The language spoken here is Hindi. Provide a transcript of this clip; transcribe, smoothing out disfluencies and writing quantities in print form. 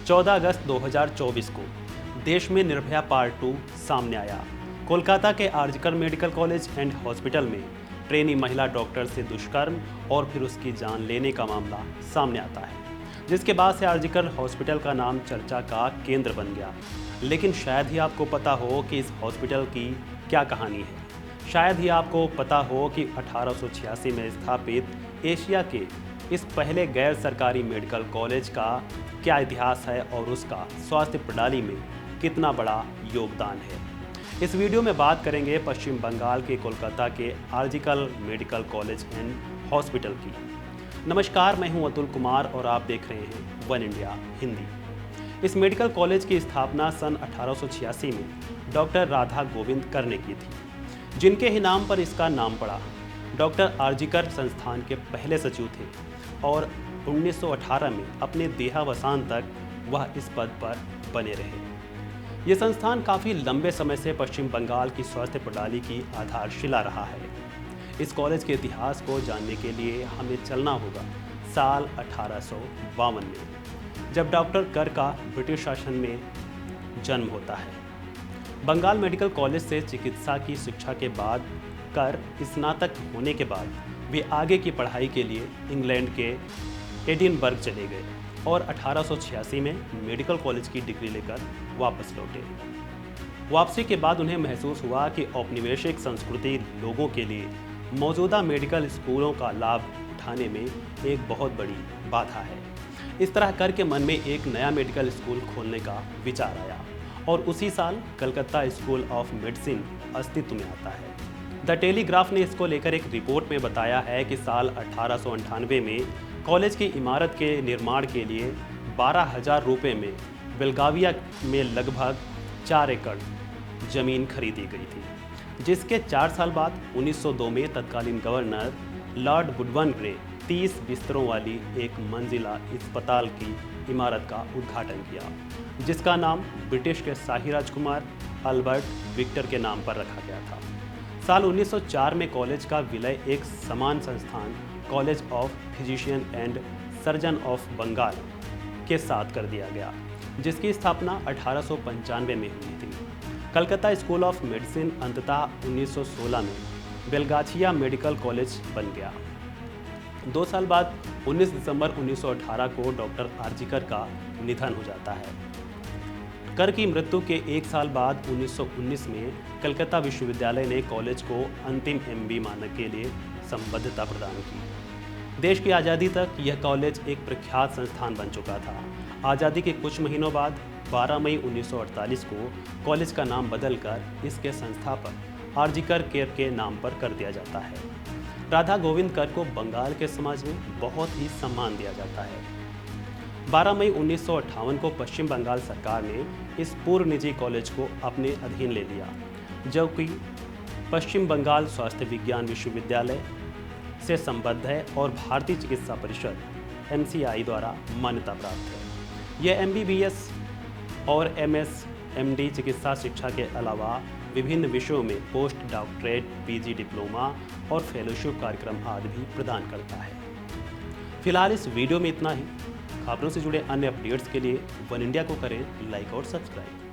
14 अगस्त 2024 को देश में निर्भया पार्ट 2 सामने आया। कोलकाता के RG Kar medical college and hospital में ट्रेनी महिला डॉक्टर से दुष्कर्म और फिर उसकी जान लेने का मामला सामने आता है, जिसके बाद से आरजीकर हॉस्पिटल का नाम चर्चा का केंद्र बन गया। लेकिन शायद ही आपको पता हो कि इस हॉस्पिटल की क्या कहानी है। शायद ही आपको पता हो कि 1886 में स्थापित एशिया के इस पहले गैर सरकारी मेडिकल कॉलेज का क्या इतिहास है और उसका स्वास्थ्य प्रणाली में कितना बड़ा योगदान है। इस वीडियो में बात करेंगे पश्चिम बंगाल के कोलकाता के RG Kar medical college and hospital की। नमस्कार, मैं हूं अतुल कुमार और आप देख रहे हैं वन इंडिया हिंदी। इस मेडिकल कॉलेज की स्थापना सन 1886 में डॉक्टर राधा गोविंद कर ने की थी, जिनके ही नाम पर इसका नाम पड़ा। डॉक्टर आरजीकर संस्थान के पहले सचिव थे और 1918 में अपने देहावसान तक वह इस पद पर बने रहे। ये संस्थान काफ़ी लंबे समय से पश्चिम बंगाल की स्वास्थ्य प्रणाली की आधारशिला रहा है। इस कॉलेज के इतिहास को जानने के लिए हमें चलना होगा साल 1852 में, जब डॉक्टर कर का ब्रिटिश शासन में जन्म होता है। बंगाल मेडिकल कॉलेज से चिकित्सा की शिक्षा के बाद कर स्नातक होने के बाद वे आगे की पढ़ाई के लिए इंग्लैंड के एडिनबर्ग चले गए और 1886 में मेडिकल कॉलेज की डिग्री लेकर वापस लौटे। वापसी के बाद उन्हें महसूस हुआ कि औपनिवेशिक संस्कृति लोगों के लिए मौजूदा मेडिकल स्कूलों का लाभ उठाने में एक बहुत बड़ी बाधा है। इस तरह कर के मन में एक नया मेडिकल स्कूल खोलने का विचार आया और उसी साल कलकत्ता स्कूल ऑफ मेडिसिन अस्तित्व में आता है। द टेलीग्राफ ने इसको लेकर एक रिपोर्ट में बताया है कि साल 1898 में कॉलेज की इमारत के निर्माण के लिए 12,000 रुपये में बेलगाविया में लगभग 4 एकड़ जमीन खरीदी गई थी, जिसके 4 साल बाद 1902 में तत्कालीन गवर्नर लॉर्ड वुडबर्न ने 30 बिस्तरों वाली एक मंजिला अस्पताल की इमारत का उद्घाटन किया, जिसका नाम ब्रिटिश के शाही राजकुमार अल्बर्ट विक्टर के नाम पर रखा गया था। साल 1904 में कॉलेज का विलय एक समान संस्थान college of physician and surgeon of Bengal के साथ कर दिया गया, जिसकी स्थापना 1895 में हुई थी। कलकत्ता स्कूल ऑफ मेडिसिन अंततः 1916 में बेलगाछिया मेडिकल कॉलेज बन गया। 2 साल बाद 19 दिसंबर 1918 को डॉक्टर आरजीकर का निधन हो जाता है। कर की मृत्यु के 1 साल बाद 1919 में कलकत्ता विश्वविद्यालय ने कॉलेज को अंतिम MB मानक के लिए संबद्धता प्रदान की। देश की आज़ादी तक यह कॉलेज एक प्रख्यात संस्थान बन चुका था। आज़ादी के कुछ महीनों बाद 12 मई 1948 को कॉलेज का नाम बदलकर इसके संस्थापक आरजीकर केर के नाम पर कर दिया जाता है। राधा गोविंद कर को बंगाल के समाज में बहुत ही सम्मान दिया जाता है। 12 मई 1958 को पश्चिम बंगाल सरकार ने इस पूर्व निजी कॉलेज को अपने अधीन ले लिया, जबकि पश्चिम बंगाल स्वास्थ्य विज्ञान विश्वविद्यालय से संबद्ध है और भारतीय चिकित्सा परिषद MCI द्वारा मान्यता प्राप्त है। यह MBBS और MS MD चिकित्सा शिक्षा के अलावा विभिन्न विषयों में पोस्ट डॉक्टरेट, PG डिप्लोमा और फेलोशिप कार्यक्रम आदि भी प्रदान करता है। फिलहाल इस वीडियो में इतना ही। खबरों से जुड़े अन्य अपडेट्स के लिए वन इंडिया को करें लाइक और सब्सक्राइब।